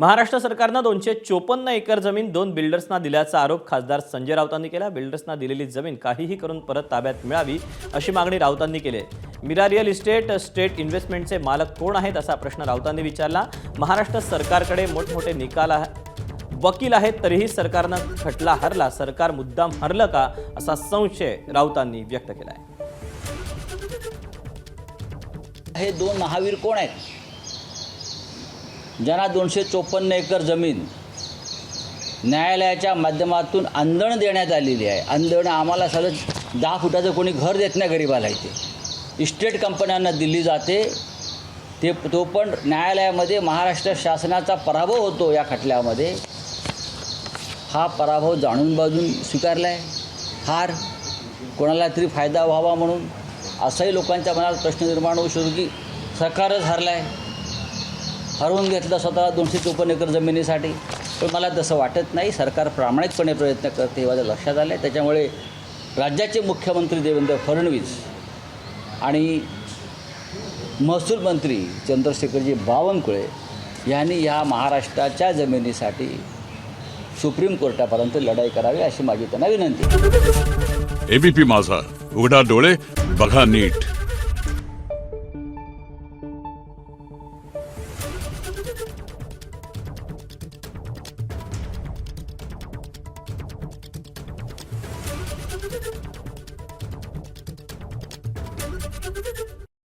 महाराष्ट्र सरकारनं 254 एकर जमीन 2 बिल्डर्सना दिल्याचा आरोप खासदार संजय राऊतांनी केला। बिल्डर्सना दिलेली जमीन काहीही करून परत ताब्यात मिळावी अशी मागणी राऊतांनी केली आहे। मीरा रिअल इस्टेट स्टेट इन्व्हेस्टमेंटचे मालक कोण आहेत असा प्रश्न राऊतांनी विचारला। महाराष्ट्र सरकारकडे मोठमोठे निकाल वकील आहेत तरीही सरकारनं खटला हरला, सरकार मुद्दाम हरलं का असा संशय राऊतांनी व्यक्त केला आहे। हे दोन महावीर कोण आहेत ज्यांना 254 एकर जमीन न्यायालयाच्या माध्यमातून अंदण देण्यात आलेली आहे। अंदण आम्हाला सगळं 10 फुटाचं कोणी घर देत नाही गरीबाला। इथे इस्टेट कंपन्यांना दिली जाते, तो पण न्यायालयामध्ये महाराष्ट्र शासनाचा पराभव होतो। या खटल्यामध्ये हा पराभव जाणून बाजून स्वीकारला आहे। हार कोणाला तरी फायदा व्हावा म्हणून असाही लोकांच्या मनात प्रश्न निर्माण होऊ शकतो की सरकारच हरला आहे, हरवून घेतलं स्वतःला 254 एकर जमिनीसाठी। पण मला तसं वाटत नाही। सरकार प्रामाणिकपणे प्रयत्न करते हे माझ्या लक्षात आलं आहे। त्याच्यामुळे राज्याचे मुख्यमंत्री देवेंद्र फडणवीस आणि महसूल मंत्री चंद्रशेखरजी बावनकुळे यांनी या महाराष्ट्राच्या जमिनीसाठी सुप्रीम कोर्टापर्यंत लढाई करावी अशी माझी त्यांना विनंती। एबीपी माझा, उघडा डोळे बघा नीट।